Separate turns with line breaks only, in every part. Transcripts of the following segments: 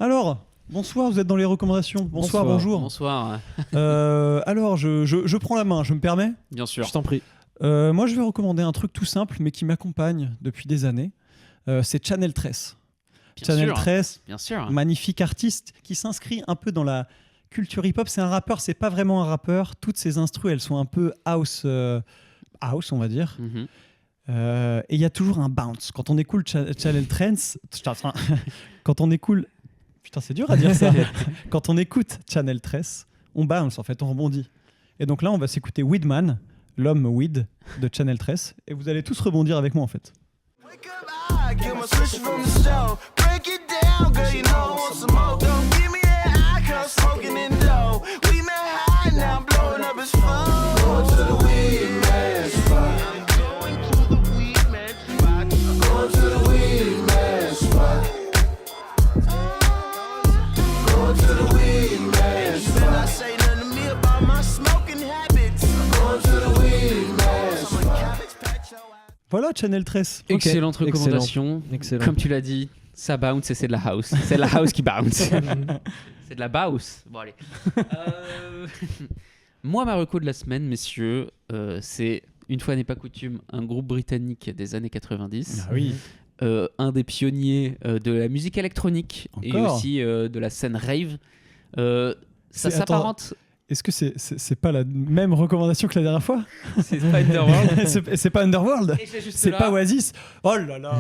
Alors, bonsoir, vous êtes dans les recommandations. Bonsoir, bonjour.
Bonsoir.
Alors, je prends la main, je me permets.
Bien sûr.
Je t'en prie.
Moi, je vais recommander un truc tout simple, mais qui m'accompagne depuis des années. C'est Channel 13. Channel 13,
bien sûr.
Magnifique artiste qui s'inscrit un peu dans la culture hip-hop. C'est un rappeur, c'est pas vraiment un rappeur. Toutes ses instrus, elles sont un peu house, on va dire. Et il y a toujours un bounce. Quand on écoute Channel 13, quand on écoute... Putain, c'est dur à dire ça. Quand on écoute Channel 13, on bounce, en fait, on rebondit. Et donc là, on va s'écouter Weedman, l'homme weed de Channel 13. Et vous allez tous rebondir avec moi, en fait. Voilà, Channel 13.
Excellente recommandation.
Excellent.
Comme tu l'as dit, ça bounce et c'est de la house. C'est de la house qui bounce. C'est de la bounce. Bon, allez. Moi, ma reco de la semaine, messieurs, c'est, une fois n'est pas coutume, un groupe britannique des années 90.
Ah oui.
Un des pionniers de la musique électronique et aussi de la scène rave. Ça s'apparente...
Est-ce que c'est pas la même recommandation que la dernière fois?
C'est pas Underworld.
c'est pas Underworld. C'est
là.
pas Oasis. Oh là là.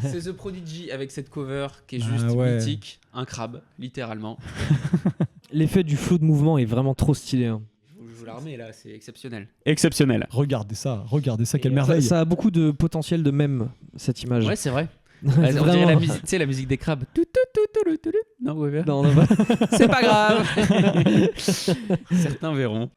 C'est The Prodigy avec cette cover qui est juste mythique. Un crabe, littéralement.
L'effet du flou de mouvement est vraiment trop stylé. Hein.
Je vous la remets là, c'est exceptionnel. Exceptionnel.
Regardez ça, quelle merveille.
Ça a beaucoup de potentiel de mème, cette image.
Ouais, c'est vrai. On dirait la musique, tu sais, la musique des crabes. Non, ouais,
non,
c'est pas grave. Certains verront.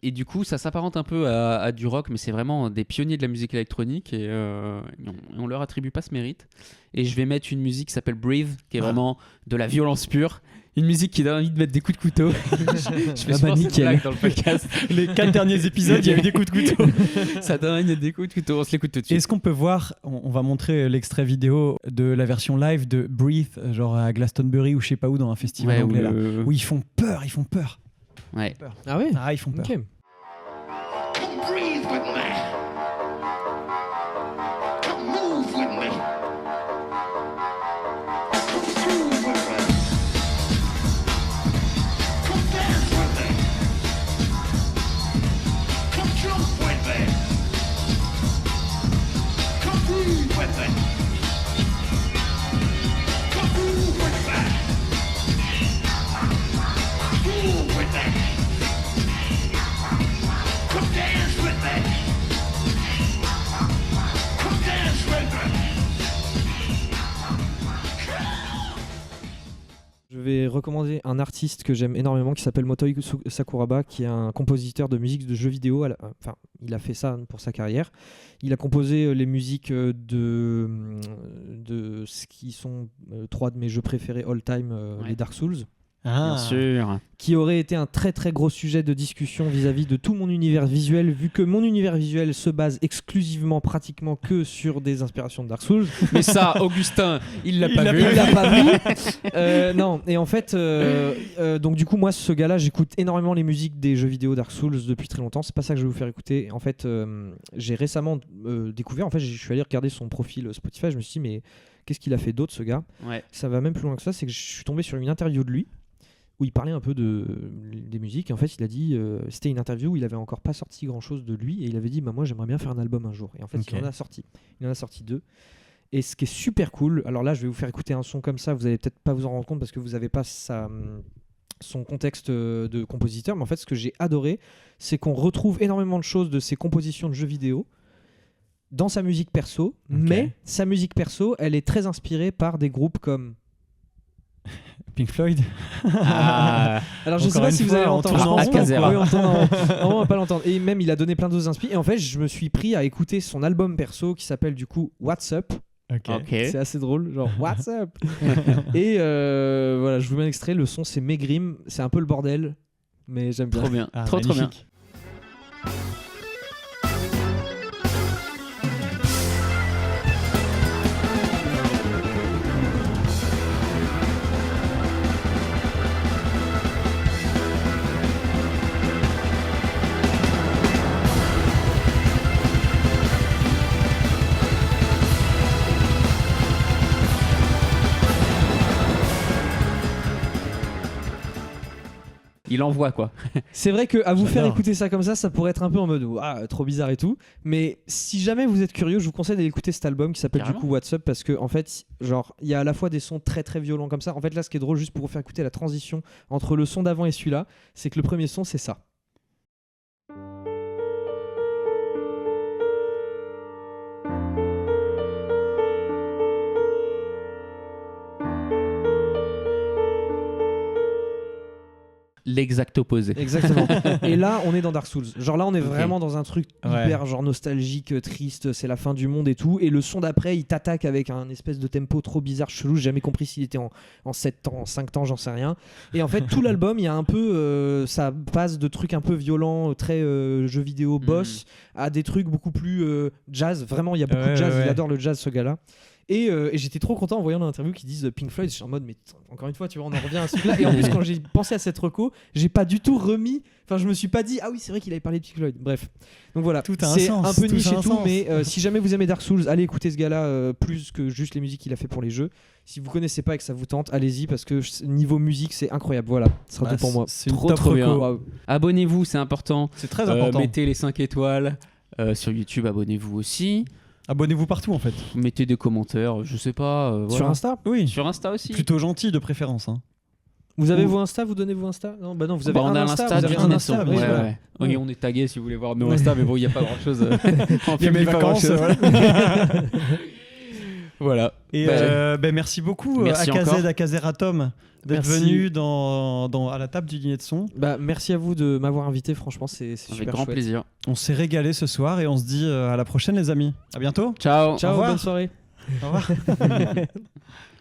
Et du coup, ça s'apparente un peu à du rock, mais c'est vraiment des pionniers de la musique électronique et on leur attribue pas ce mérite. Et je vais mettre une musique qui s'appelle Breathe, qui est vraiment de la violence pure. Une musique qui donne envie de mettre des coups de couteau. Je fais souvent cette blague dans le podcast.
Les 4 derniers épisodes, il y a eu des coups de couteau.
Ça donne envie de des coups de couteau, on se l'écoute tout de suite.
Est-ce qu'on peut voir, on va montrer l'extrait vidéo de la version live de Breathe, genre à Glastonbury ou je sais pas où, dans un festival anglais là, où ils font peur.
Ouais.
Ah ouais.
Ah, ils font peur.
Okay.
Breathe with me. Come move with me. Come groove with me. Come dance with me. Come jump with me. Come breathe with me. Come move with me. Move with me. Come dance with me. Come dance with me.
Je vais recommander un artiste que j'aime énormément qui s'appelle Motoi Sakuraba, qui est un compositeur de musique de jeux vidéo. Enfin, il a fait ça pour sa carrière. Il a composé les musiques de ce qui sont 3 de mes jeux préférés all time, les Dark Souls.
Bien sûr.
Qui aurait été un très très gros sujet de discussion vis-à-vis de tout mon univers visuel, vu que mon univers visuel se base exclusivement, pratiquement que sur des inspirations de Dark Souls.
Mais ça, Augustin, il l'a pas vu.
Il l'a pas vu. Non, et en fait, donc du coup, moi, ce gars-là, j'écoute énormément les musiques des jeux vidéo Dark Souls depuis très longtemps. C'est pas ça que je vais vous faire écouter. En fait, j'ai récemment découvert, en fait, je suis allé regarder son profil Spotify, je me suis dit, mais qu'est-ce qu'il a fait d'autre, ce gars?
Ouais.
Ça va même plus loin que ça, c'est que je suis tombé sur une interview de lui, où il parlait un peu des musiques. Et en fait, il a dit, c'était une interview où il avait encore pas sorti grand chose de lui, et il avait dit, bah, moi j'aimerais bien faire un album un jour. Et en fait, il en a sorti 2. Et ce qui est super cool, alors là je vais vous faire écouter un son comme ça, vous allez peut-être pas vous en rendre compte parce que vous avez pas son contexte de compositeur, mais en fait ce que j'ai adoré, c'est qu'on retrouve énormément de choses de ses compositions de jeux vidéo dans sa musique perso, mais sa musique perso, elle est très inspirée par des groupes comme
Pink Floyd.
Alors je sais pas si vous allez l'entendre. On va pas l'entendre. Et même il a donné plein d'autres inspirations. Et en fait je me suis pris à écouter son album perso qui s'appelle du coup What's Up.
Ok.
C'est assez drôle, genre what's up. Et voilà, je vous mets un extrait. Le son, c'est Megrim. C'est un peu le bordel, mais j'aime bien.
Trop bien.
Ah,
trop bien.
magnifique.
Il envoie quoi.
C'est vrai que à vous faire
J'adore.
écouter ça comme ça pourrait être un peu en mode trop bizarre et tout. Mais si jamais vous êtes curieux, je vous conseille d'aller écouter cet album qui s'appelle
Carrément.
du coup What's Up, parce que en fait, genre, il y a à la fois des sons très très violents comme ça. En fait, là, ce qui est drôle, juste pour vous faire écouter la transition entre le son d'avant et celui-là, c'est que le premier son, c'est ça.
L'exact opposé.
Exactement. Et là, on est dans Dark Souls. Genre là, on est
Ok.
vraiment dans un truc
Ouais.
hyper genre nostalgique, triste, c'est la fin du monde et tout. Et le son d'après, il t'attaque avec un espèce de tempo trop bizarre, chelou. J'ai jamais compris s'il était en 7 temps, en 5 temps, j'en sais rien. Et en fait, tout l'album, il y a un peu. Ça passe de trucs un peu violents, très jeux vidéo boss, à des trucs beaucoup plus jazz. Vraiment, il y a beaucoup de jazz.
Ouais.
Il adore le jazz, ce gars-là. Et j'étais trop content en voyant dans l'interview qu'ils disent Pink Floyd. Je suis en mode, mais encore une fois, tu vois, on en revient à ce truc-là. Et en plus, quand j'ai pensé à cette reco, j'ai pas du tout remis. Enfin, je me suis pas dit, ah oui, c'est vrai qu'il avait parlé de Pink Floyd. Bref. Donc voilà,
Tout a un
c'est
sens,
un peu
tout
niche
a
et
un
tout,
sens.
mais si jamais vous aimez Dark Souls, allez écouter ce gars-là plus que juste les musiques qu'il a fait pour les jeux. Si vous connaissez pas et que ça vous tente, allez-y parce que niveau musique, c'est incroyable. Voilà, ce sera
Bah,
tout pour moi.
C'est une
Trop,
top
trop bien.
reco.
Waouh.
Abonnez-vous, c'est important.
C'est très important.
Mettez les 5 étoiles. Sur YouTube, abonnez-vous aussi.
Abonnez-vous partout en fait.
Mettez des commentaires, je sais pas.
Sur
voilà.
Insta.
Oui.
Sur Insta aussi.
Plutôt gentil de préférence. Hein.
Vous avez
Ouh.
vos Insta, vous donnez vos Insta. Non, bah non, vous avez
Bah, on
un
a
Insta.
l'Insta
Vous
du
avez un
Kinesso.
Insta.
Ouais,
oui,
ouais,
voilà.
ouais. Oui,
Ouais.
on est tagué si vous voulez voir nos Insta, mais bon, il n'y a pas grand chose.
Il y a mes vacances. Voilà.
Voilà.
Et
Bah,
merci beaucoup
merci
AKZ,
encore.
Akazeratom d'être
Merci.
venu à la table du dîner de son.
Bah, merci à vous de m'avoir invité. Franchement, c'est super
Avec grand
chouette.
plaisir.
On s'est régalé ce soir et on se dit à la prochaine les amis. À bientôt.
Ciao.
Ciao,
Au revoir.
bonne soirée.
Au revoir.